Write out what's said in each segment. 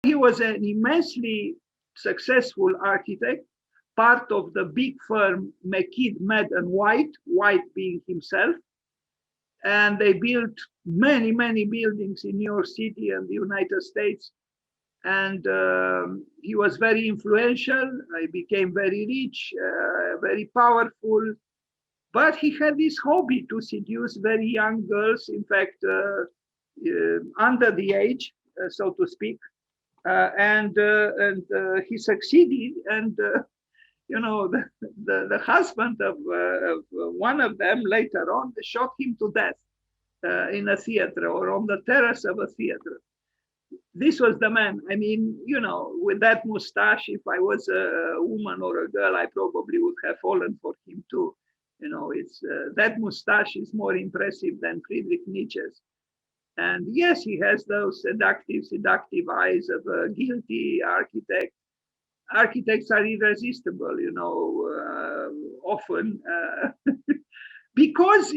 He was an immensely successful architect, part of the big firm McKidd, Med and White, White being himself. And they built many, many buildings in New York City and the United States. And he was very influential. He became very rich, very powerful. But he had this hobby to seduce very young girls, in fact, under the age, so to speak. And he succeeded. And the husband of one of them later on shot him to death in a theater or on the terrace of a theater. This was the man. I mean, with that mustache, if I was a woman or a girl, I probably would have fallen for him too. It's that mustache is more impressive than Friedrich Nietzsche's. And yes, he has those seductive eyes of a guilty architect. Architects are irresistible, often because,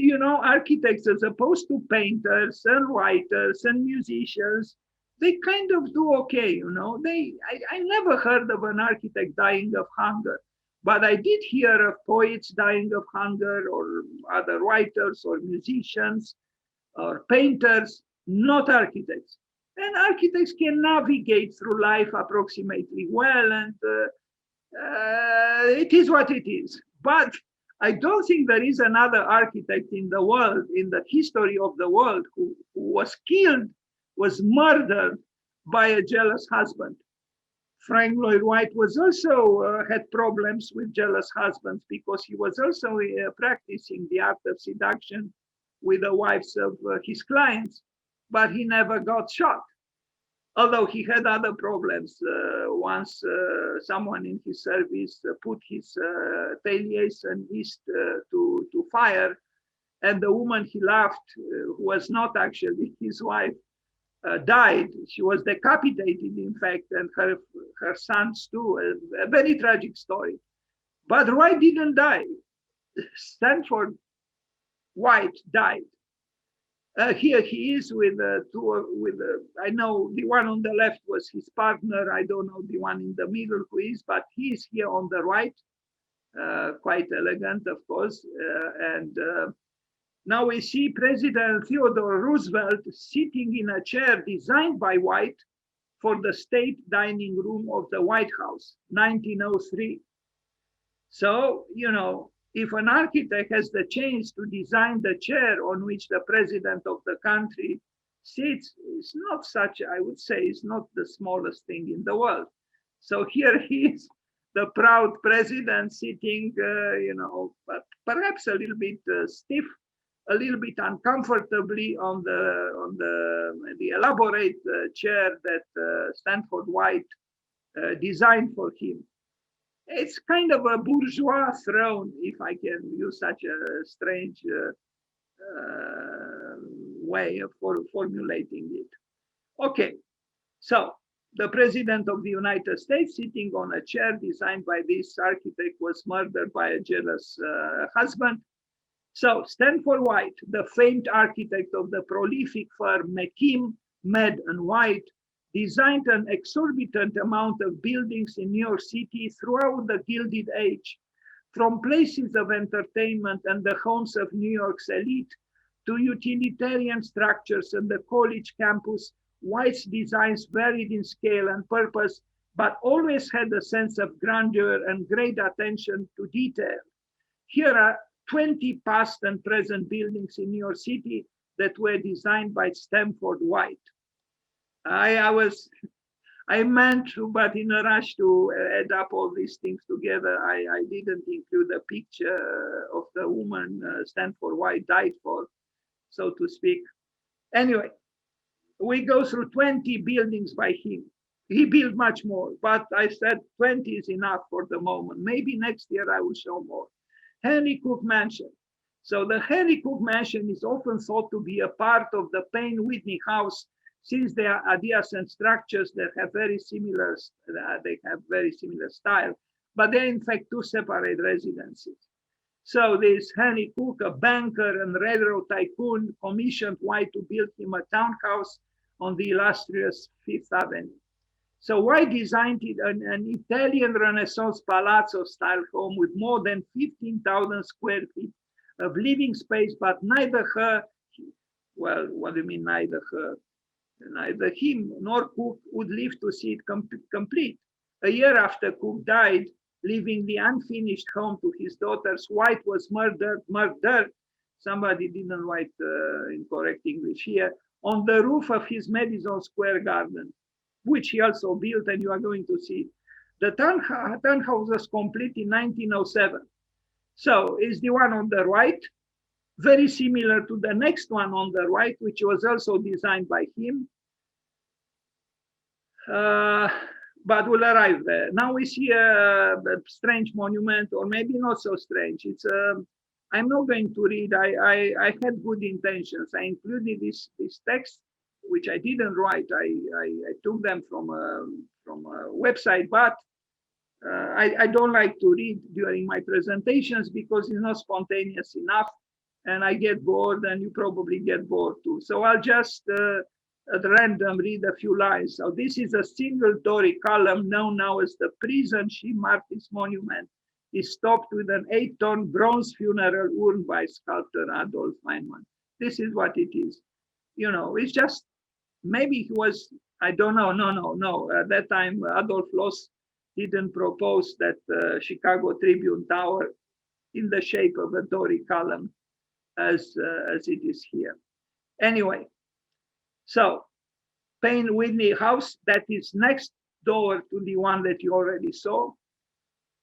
architects, as opposed to painters and writers and musicians, they kind of do okay, I never heard of an architect dying of hunger, but I did hear of poets dying of hunger, or other writers or musicians or painters, not architects. And architects can navigate through life approximately well, and it is what it is. But I don't think there is another architect in the world, in the history of the world, who was killed, was murdered by a jealous husband. Frank Lloyd Wright was also had problems with jealous husbands, because he was also practicing the art of seduction with the wives of his clients, but he never got shot. Although he had other problems. Once someone in his service put his tailiers and east to fire, and the woman he loved, who was not actually his wife, died. She was decapitated, in fact, and her sons too. A very tragic story. But Wright didn't die. Stanford White died. Here he is with I know the one on the left was his partner. I don't know the one in the middle who is, but he is here on the right, quite elegant, of course. And now we see President Theodore Roosevelt sitting in a chair designed by White for the state dining room of the White House, 1903. So, if an architect has the chance to design the chair on which the president of the country sits, it's not such, I would say, it's not the smallest thing in the world. So here he is, the proud president sitting, but perhaps a little bit stiff, a little bit uncomfortably on the elaborate chair that Stanford White designed for him. It's kind of a bourgeois throne, if I can use such a strange way of formulating it. Okay, so the president of the United States sitting on a chair designed by this architect was murdered by a jealous husband. So Stanford White, the famed architect of the prolific firm McKim, Med and White, designed an exorbitant amount of buildings in New York City throughout the Gilded Age, from places of entertainment and the homes of New York's elite to utilitarian structures and the college campus. White's designs varied in scale and purpose, but always had a sense of grandeur and great attention to detail. Here are 20 past and present buildings in New York City that were designed by Stanford White. I meant to, but in a rush to add up all these things together, I didn't include a picture of the woman Stanford White died for, so to speak. Anyway, we go through 20 buildings by him. He built much more, but I said 20 is enough for the moment. Maybe next year I will show more. Henry Cook Mansion. So the Henry Cook Mansion is often thought to be a part of the Payne Whitney house, since they are adjacent structures that have very similar style, but they're in fact two separate residences. So this Henry Cook, a banker and railroad tycoon, commissioned White to build him a townhouse on the illustrious Fifth Avenue. So White designed it an Italian Renaissance palazzo style home with more than 15,000 square feet of living space, but neither her, well, what do you mean neither her? Neither him nor Cook would live to see it complete. A year after Cook died, leaving the unfinished home to his daughters, White was murdered. Somebody didn't write in correct English here, on the roof of his Madison Square Garden, which he also built, and you are going to see it. The townhouse was complete in 1907. So is the one on the right, very similar to the next one on the right, which was also designed by him. But we'll arrive there. Now we see a strange monument, or maybe not so strange. It's I'm not going to read. I had good intentions. I included this text, which I didn't write. I took them from a website, but I don't like to read during my presentations because it's not spontaneous enough, and I get bored, and you probably get bored too. So I'll just at random read a few lines. So this is a single Doric column known now as the Prison She Martyrs Monument. Is topped with an 8-ton bronze funeral urn by sculptor Adolf Feynman. This is what it is. You know, it's just, maybe he was, I don't know, no. At that time, Adolf Loos didn't propose that Chicago Tribune Tower in the shape of a Doric column as it is here. Anyway, so Payne Whitney House, that is next door to the one that you already saw.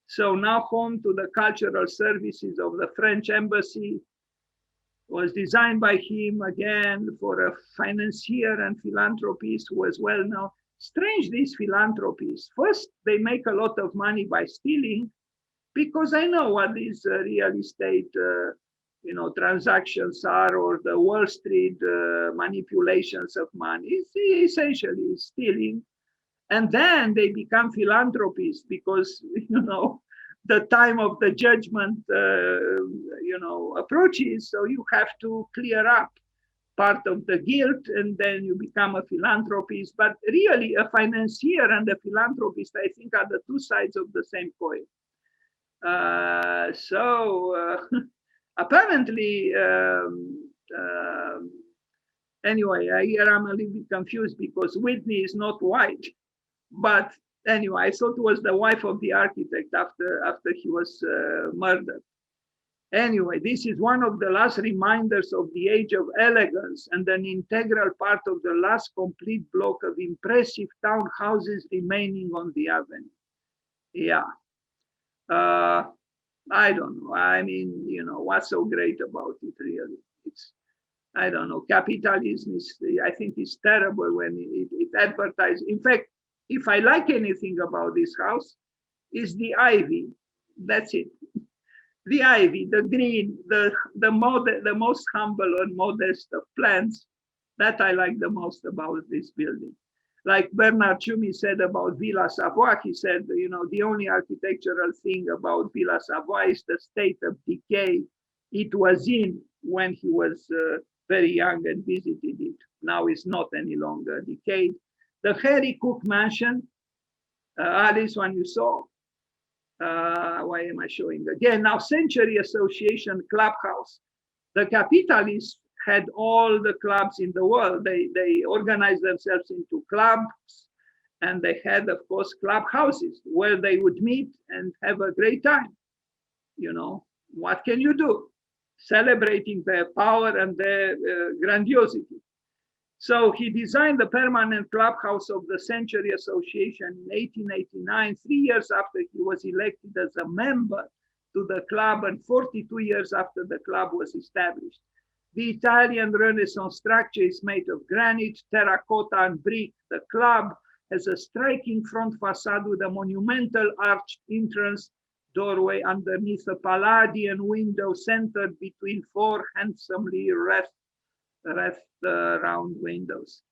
So now home to the cultural services of the French embassy, was designed by him again for a financier and philanthropist who was well known. Strange, these philanthropists. First, they make a lot of money by stealing, because I know what these real estate transactions are, or the Wall Street manipulations of money. It's essentially stealing. And then they become philanthropists because, the time of the judgment, approaches. So you have to clear up part of the guilt, and then you become a philanthropist. But really, a financier and a philanthropist, I think, are the two sides of the same coin. Apparently, anyway, here I'm a little bit confused because Whitney is not white. But anyway, I thought it was the wife of the architect after he was murdered. Anyway, this is one of the last reminders of the age of elegance and an integral part of the last complete block of impressive townhouses remaining on the avenue. Yeah. I don't know. I mean, what's so great about it, really? It's, I don't know. Capitalism is, I think, is terrible when it advertises. In fact, if I like anything about this house, is the ivy. That's it. The ivy, the green, the most humble and modest of plants. That I like the most about this building. Like Bernard Tschumi said about Villa Savoye, he said, the only architectural thing about Villa Savoye is the state of decay it was in when he was very young and visited it. Now it's not any longer decayed. The Harry Cook Mansion, this one you saw. Why am I showing again? Now, Century Association Clubhouse. The capitalists had all the clubs in the world. They organized themselves into clubs, and they had, of course, clubhouses where they would meet and have a great time. What can you do? Celebrating their power and their grandiosity. So he designed the permanent clubhouse of the Century Association in 1889, 3 years after he was elected as a member to the club and 42 years after the club was established. The Italian Renaissance structure is made of granite, terracotta, and brick. The club has a striking front facade with a monumental arched entrance doorway underneath a Palladian window centered between four handsomely wreathed round windows.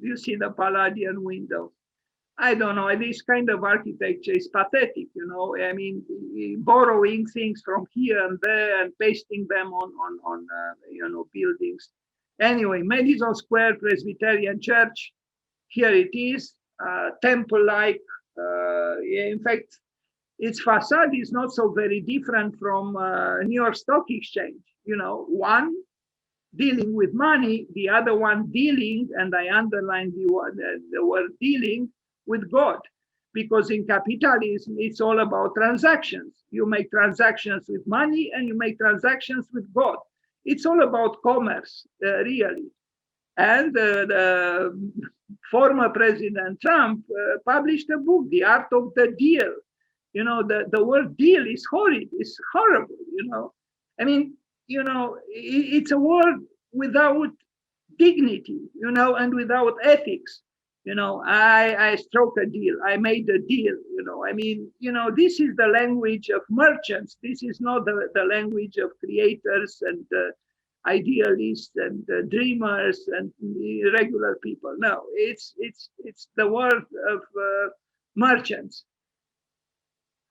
You see the Palladian window. I don't know, this kind of architecture is pathetic, I mean, borrowing things from here and there and pasting them on buildings. Anyway, Madison Square Presbyterian Church, here it is, temple-like. In fact, its facade is not so very different from New York Stock Exchange. You know, one dealing with money, the other one dealing, and I underline the word dealing, with God. Because in capitalism, it's all about transactions. You make transactions with money and you make transactions with God. It's all about commerce, really. And the former President Trump published a book, The Art of the Deal. You know, the word deal is horrid, it's horrible, you know. I mean, you know, it's a word without dignity, you know, and without ethics. You know, I struck a deal, I made a deal, you know. I mean, you know, this is the language of merchants. This is not the language of creators and idealists and dreamers and regular people. No, it's the word of merchants.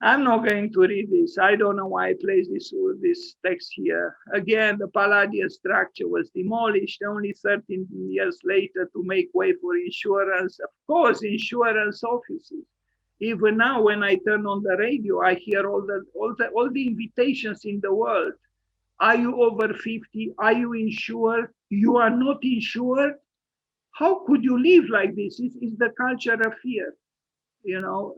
I'm not going to read this. I don't know why I placed this text here. Again, the Palladian structure was demolished only 13 years later to make way for insurance. Of course, insurance offices. Even now, when I turn on the radio, I hear all the invitations in the world. Are you over 50? Are you insured? You are not insured? How could you live like this? It's the culture of fear. You know,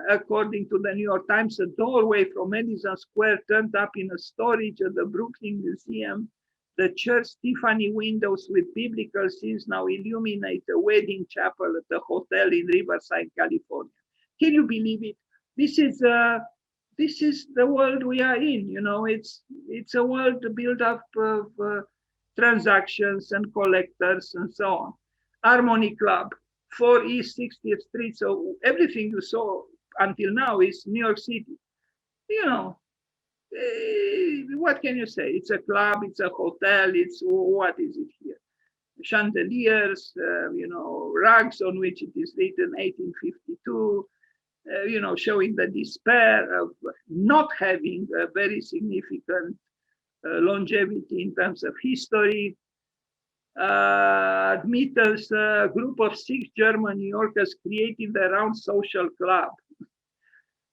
according to the New York Times, a doorway from Madison Square turned up in a storage at the Brooklyn Museum. The church Tiffany windows with biblical scenes now illuminate a wedding chapel at the hotel in Riverside, California. Can you believe it? This is the world we are in. You know, it's a world built up of transactions and collectors and so on. Harmony Club, 4 East 60th Street. So everything you saw until now is New York City. You know, what can you say? It's a club, it's a hotel, it's what is it here? Chandeliers, you know, rugs on which it is written 1852, you know, showing the despair of not having a very significant longevity in terms of history. Admittance, a group of 6 German New Yorkers created their own social club.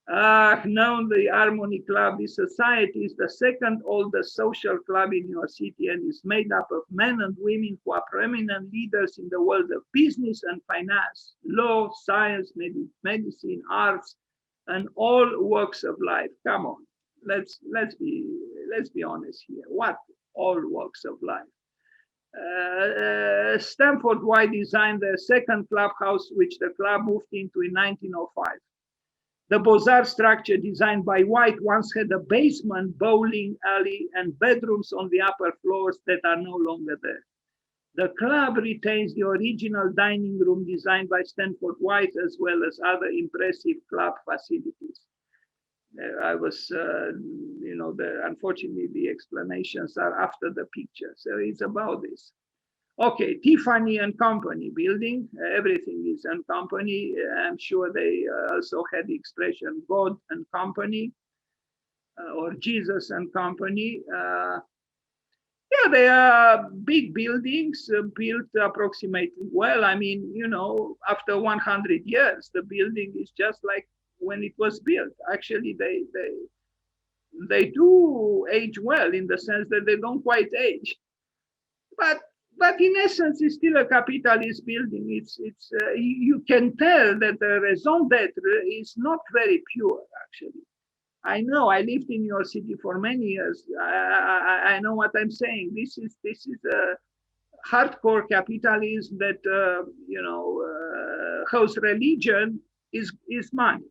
Known the Harmony Club, this society is the second oldest social club in your city and is made up of men and women who are prominent leaders in the world of business and finance, law, science, medicine, arts, and all walks of life. Come on, let's be honest here. What all walks of life? STANFORD WHITE designed the second clubhouse, which the club moved into in 1905. The Beaux-Arts structure designed by White once had a basement, bowling alley, and bedrooms on the upper floors that are no longer there. The club retains the original dining room designed by STANFORD WHITE, as well as other impressive club facilities. I was, you know, unfortunately, the explanations are after the picture. So it's about this. Okay, Tiffany and Company building, everything is and company. I'm sure they also had the expression God and Company or Jesus and Company. Yeah, they are big buildings built approximately well. I mean, you know, after 100 years, the building is just like when it was built. Actually, they do age well in the sense that they don't quite age. But in essence, it's still a capitalist building. You can tell that the raison d'etre is not very pure, actually. I know, I lived in your city for many years. I know what I'm saying. This is a hardcore capitalism that, you know, whose religion is money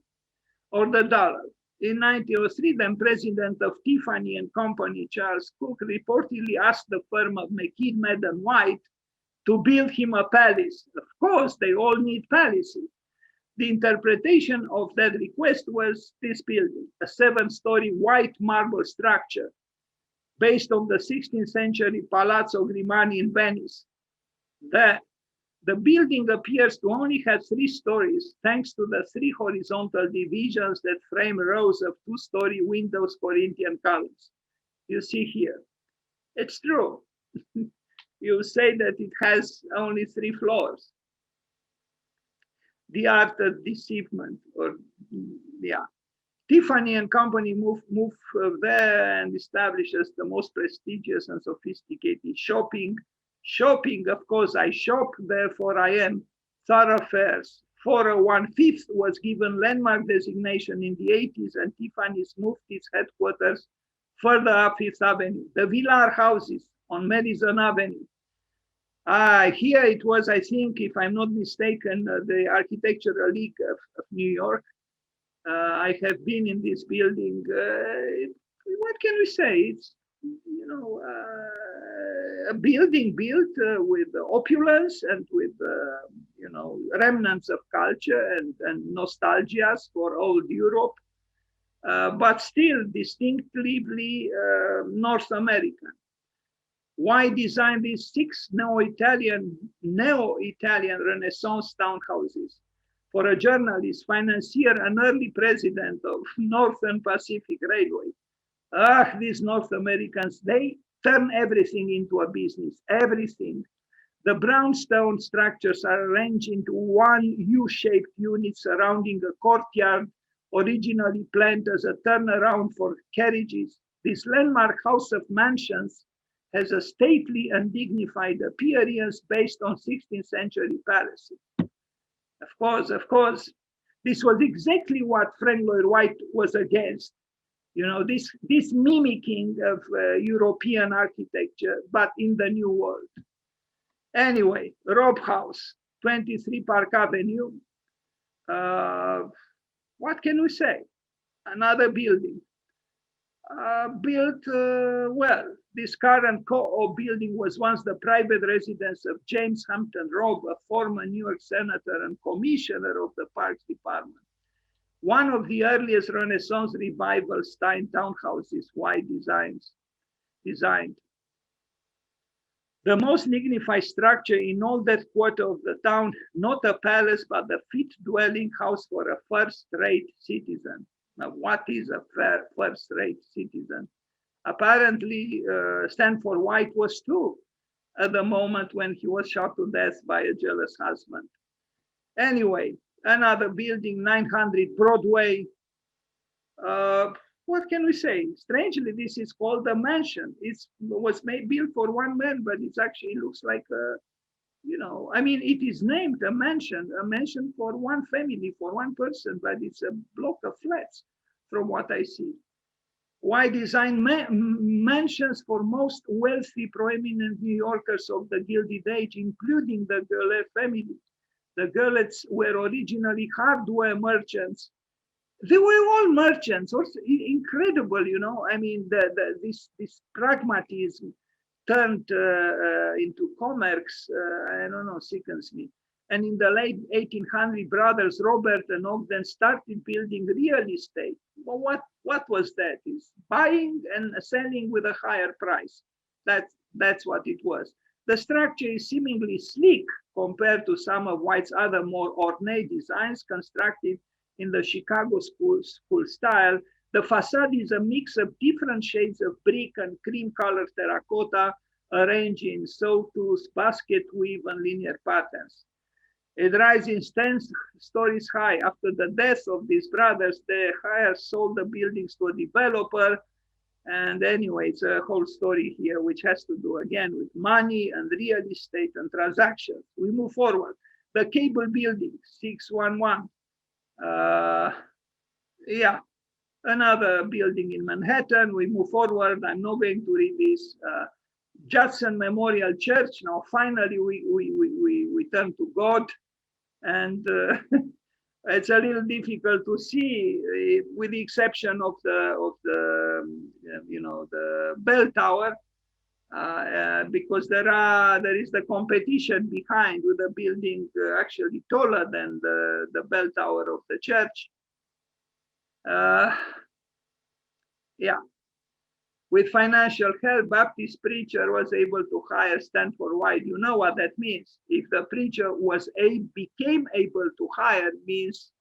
or the dollar. In 1903, then president of Tiffany and Company, Charles Cook, reportedly asked the firm of McKean, Madden, White to build him a palace. Of course, they all need palaces. The interpretation of that request was this building, a 7-story white marble structure based on the 16th century Palazzo Grimani in Venice. The building appears to only have 3 stories, thanks to the 3 horizontal divisions that frame rows of 2-story windows, Corinthian columns. You see here. It's true. you say that it has only 3 floors. The art of deceivement, or yeah. Tiffany and Company move there and establishes the most prestigious and sophisticated shopping. Of course, I shop, therefore I am thoroughfares. 401 was given landmark designation in the 80s, and Tiffany's moved its headquarters further up Fifth Avenue. The Villar houses on Madison Avenue. Here it was, I think, if I'm not mistaken, the Architectural League of New York. I have been in this building. What can we say? It's, a building built with opulence and with, remnants of culture and nostalgias for old Europe, but still distinctively North American. Why design these 6 neo-Italian Renaissance townhouses? For a journalist, financier, and early president of Northern Pacific Railway. These North Americans, they turn everything into a business, everything. The brownstone structures are arranged into one U-shaped unit surrounding a courtyard, originally planned as a turnaround for carriages. This landmark house of mansions has a stately and dignified appearance based on 16th century palaces. Of course, this was exactly what Frank Lloyd Wright was against. This mimicking of European architecture, but in the New World. Anyway, Rob House, 23 Park Avenue. What can we say? Another building. Built well. This current co-op building was once the private residence of James Hampton Robb, a former New York senator and commissioner of the Parks Department. One of the earliest Renaissance revival style townhouses White designed. The most dignified structure in all that quarter of the town, not a palace, but a fit dwelling house for a first-rate citizen. Now, what is a first-rate citizen? Apparently, Stanford White was too at the moment when he was shot to death by a jealous husband. Anyway, another building, 900 Broadway. What can we say? Strangely, this is called a mansion. It was built for one man, but it actually looks like a, it is named a mansion for one family, for one person, but it's a block of flats from what I see. Why design mansions for most wealthy, prominent New Yorkers of the Gilded Age, including the Gurley family? The Gurleys were originally hardware merchants. They were all merchants. Also incredible, this pragmatism turned into commerce. I don't know, sickens me. And in the late 1800s, brothers Robert and Ogden started building real estate. Well, what was that? Is buying and selling with a higher price. That's what it was. The structure is seemingly sleek compared to some of White's other more ornate designs constructed in the Chicago school style. The facade is a mix of different shades of brick and cream-colored terracotta arranged in sawtooth, basket weave, and linear patterns. It rises 10 stories high. After the death of these brothers, they sold the buildings to a developer. And anyway, it's a whole story here, which has to do again with money and real estate and transactions. We move forward. The Cable Building, 611. Another building in Manhattan. We move forward. I'm not going to read this. Judson Memorial Church. Now, finally, we turn to God, and it's a little difficult to see, with the exception of the bell tower, because there is the competition behind, with the building actually taller than the bell tower of the church. With financial help, Baptist preacher was able to hire Stanford White. You know what that means. If the preacher became able to hire, means,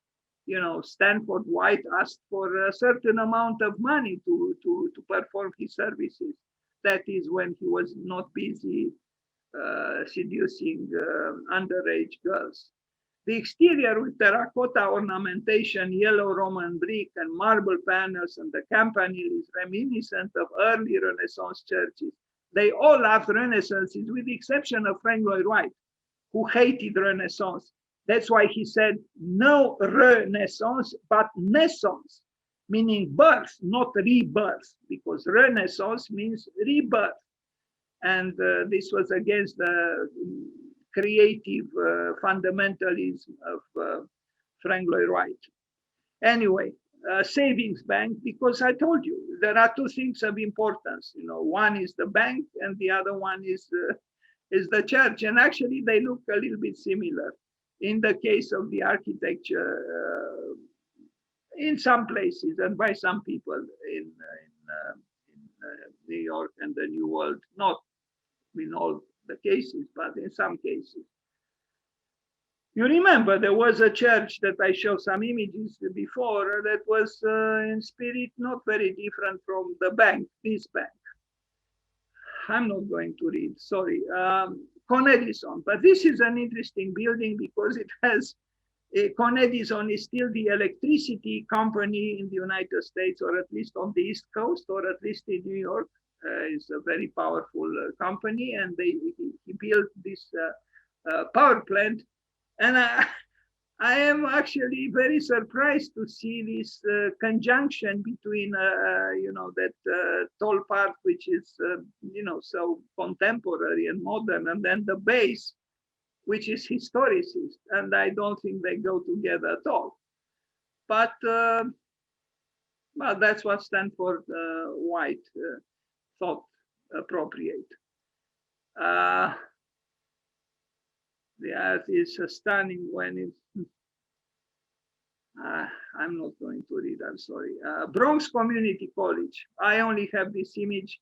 Stanford White asked for a certain amount of money to perform his services. That is when he was not busy seducing underage girls. The exterior with terracotta ornamentation, yellow Roman brick, and marble panels, and the campanile is reminiscent of early Renaissance churches. They all loved Renaissances, with the exception of Frank Lloyd Wright, who hated Renaissance. That's why he said no Renaissance, but naissance, meaning birth, not rebirth, because Renaissance means rebirth. And this was against the creative fundamentalism of Frank Lloyd Wright. Anyway, savings bank, because I told you there are two things of importance. You know, one is the bank, and the other one is the church. And actually, they look a little bit similar. In the case of the architecture, in some places and by some people in New York and the New World, not in all the cases, but in some cases. You remember there was a church that I showed some images before that was in spirit not very different from the bank, this bank. I'm not going to read, sorry. Con Edison, but this is an interesting building because it has Con Edison is still the electricity company in the United States, or at least on the East Coast, or at least in New York. It's a very powerful company, and he built this power plant. And I am actually very surprised to see this conjunction between, that tall part, which is, so contemporary and modern, and then the base, which is historicist. And I don't think they go together at all. But well, that's what Stanford White thought appropriate. The earth is stunning when it's, I'm not going to read, I'm sorry. Bronx Community College. I only have this image.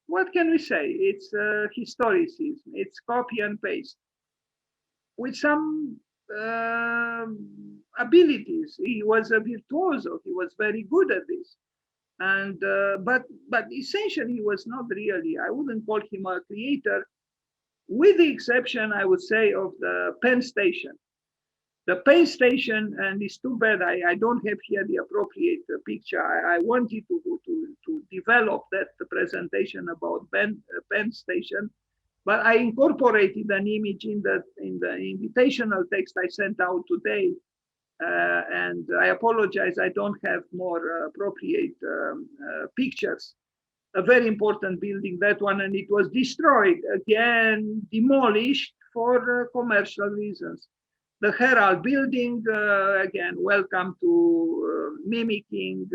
What can we say? It's historicism. It's copy and paste with some abilities. He was a virtuoso. He was very good at this. And but essentially, he was not really. I wouldn't call him a creator, with the exception, I would say, of the Penn Station. The Penn Station, and it's too bad I don't have here the appropriate picture. I wanted to develop that presentation about Penn Station, but I incorporated an image in the invitational text I sent out today. And I apologize, I don't have more appropriate pictures. A very important building, that one, and it was destroyed, again, demolished for commercial reasons. The Herald building, again, welcome to mimicking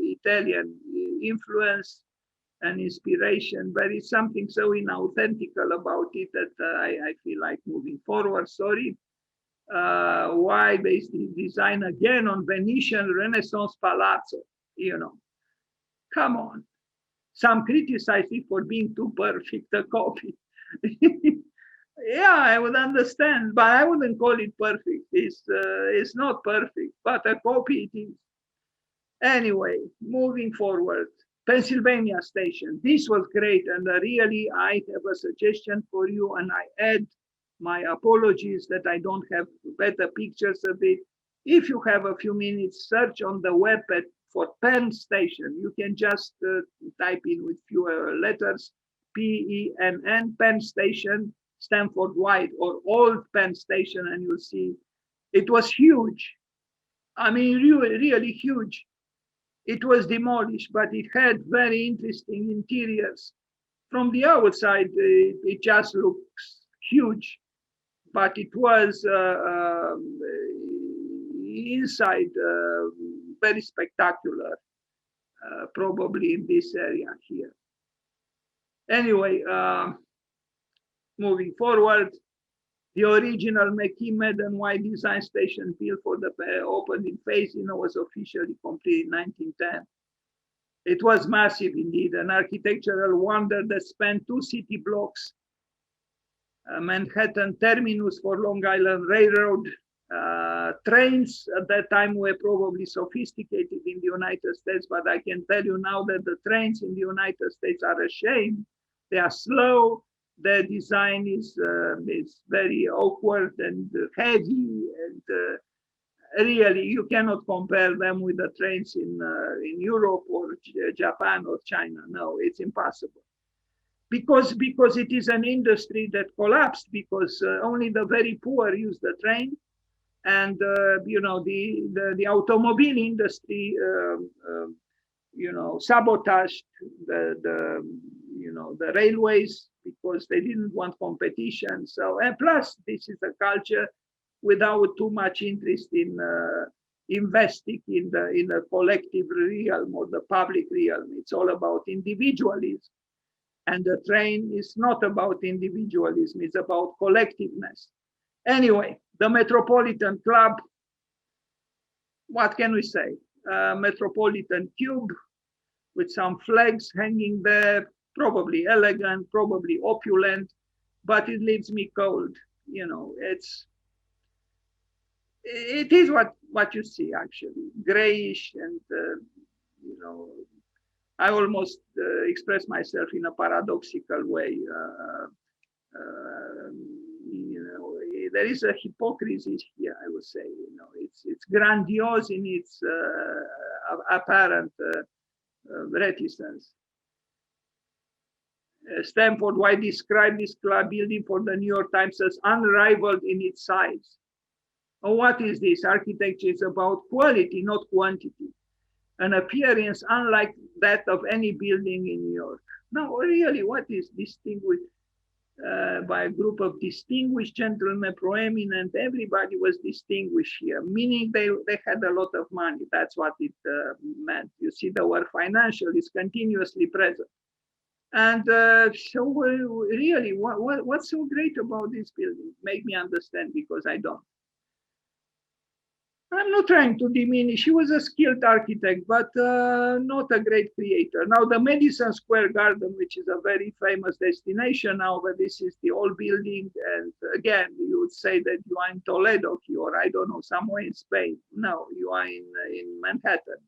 Italian influence and inspiration, but it's something so inauthentical about it that I feel like moving forward. Sorry. Why they design again on Venetian Renaissance Palazzo, come on. Some criticize it for being too perfect a copy. Yeah, I would understand, but I wouldn't call it perfect. It's not perfect, but a copy it is. Anyway, moving forward, Pennsylvania Station. This was great, and really I have a suggestion for you, and I add my apologies that I don't have better pictures of it. If you have a few minutes, search on the web for Penn Station. You can just type in with fewer letters, Penn, Penn Station, Stanford White, or Old Penn Station, and you'll see it was huge. I mean, really huge. It was demolished, but it had very interesting interiors. From the outside, it just looks huge. But it was inside very spectacular, probably in this area here. Anyway, moving forward, the original McKee Madden White design station built for the opening phase, was officially completed in 1910. It was massive indeed, an architectural wonder that spanned 2 city blocks. Manhattan terminus for Long Island Railroad. Trains at that time were probably sophisticated in the United States, but I can tell you now that the trains in the United States are a shame They are slow. Their design is very awkward and heavy, and really you cannot compare them with the trains in Europe or Japan or China. No, it's impossible. Because it is an industry that collapsed because only the very poor use the train, and the automobile industry sabotaged the railways because they didn't want competition. So, and plus this is a culture without too much interest in investing in the collective realm or the public realm. It's all about individualism, and the train is not about individualism, it's about collectiveness. Anyway, the Metropolitan Club, what can we say? Metropolitan Cube with some flags hanging there, probably elegant, probably opulent, but it leaves me cold. It is what you see, actually, grayish, and I almost express myself in a paradoxical way. There is a hypocrisy here, I would say. It's grandiose in its apparent reticence. Stanford White described this club building for the New York Times as unrivaled in its size. And what is this? Architecture is about quality, not quantity. An appearance unlike that of any building in New York. No, really, what is distinguished by a group of distinguished gentlemen, proeminent, everybody was distinguished here, meaning they had a lot of money. That's what it meant. You see, the word financial is continuously present. And so really, what's so great about this building? Make me understand, because I don't. I'm not trying to diminish. He was a skilled architect, but not a great creator. Now, the Madison Square Garden, which is a very famous destination now, but this is the old building. And again, you would say that you are in Toledo or I don't know, somewhere in Spain. No, you are in Manhattan,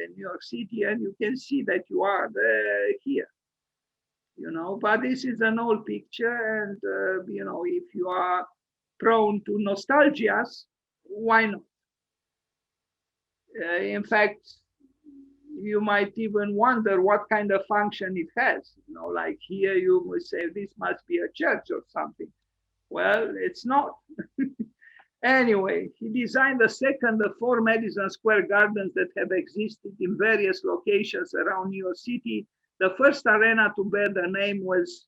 in New York City, and you can see that you are here. But this is an old picture, and if you are prone to nostalgias, why not? In fact, you might even wonder what kind of function it has. Like here you would say this must be a church or something. Well, it's not. Anyway, he designed the second of 4 Madison Square Gardens that have existed in various locations around New York City. The first arena to bear the name was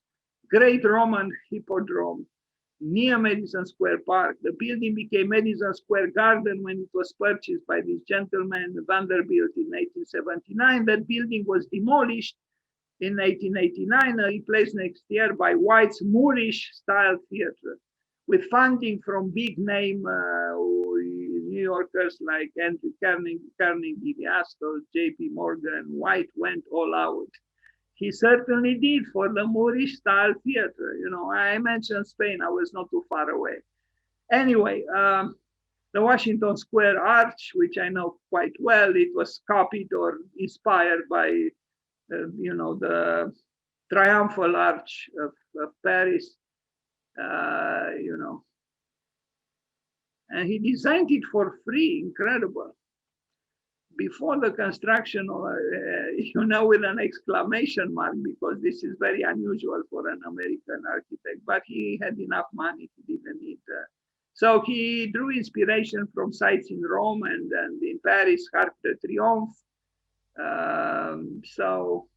Great Roman Hippodrome near Madison Square Park. The building became Madison Square Garden when it was purchased by this gentleman, Vanderbilt, in 1879. That building was demolished in 1889 and replaced next year by White's Moorish-style theater. With funding from big-name New Yorkers like Andrew Carnegie, Astor, J.P. Morgan, White went all out. He certainly did for the Moorish-style theater. I mentioned Spain. I was not too far away. Anyway, the Washington Square Arch, which I know quite well, it was copied or inspired by, the Triumphal Arch of Paris. And he designed it for free. Incredible. Before the construction, with an exclamation mark, because this is very unusual for an American architect, but he had enough money, he didn't need. So he drew inspiration from sites in Rome and in Paris, Arc de Triomphe. So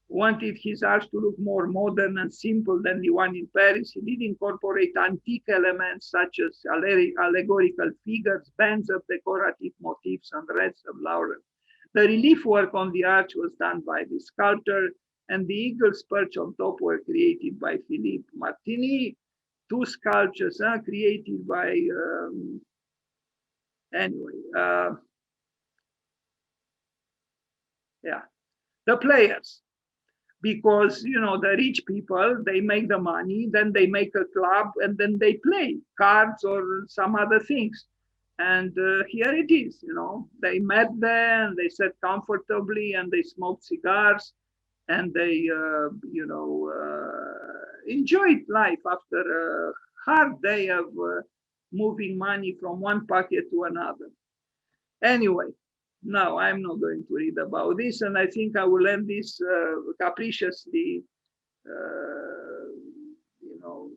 wanted his arch to look more modern and simple than the one in Paris. He did incorporate antique elements such as allegorical figures, bands of decorative motifs, and wreaths of laurel. The relief work on the arch was done by the sculptor, and the eagle's perch on top were created by Philippe Martini. 2 sculptures created by, the players. Because the rich people, they make the money, then they make a club, and then they play cards or some other things. And here it is. They met there and they sat comfortably and they smoked cigars, and they, enjoyed life after a hard day of moving money from one pocket to another. Anyway, no, I'm not going to read about this, and I think I will end this capriciously, you know,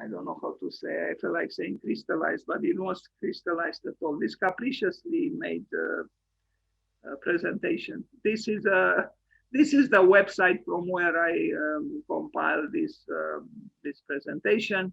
I don't know how to say. I feel like saying crystallized, but it was crystallized at all. This capriciously made presentation. This is the website from where I compiled this presentation.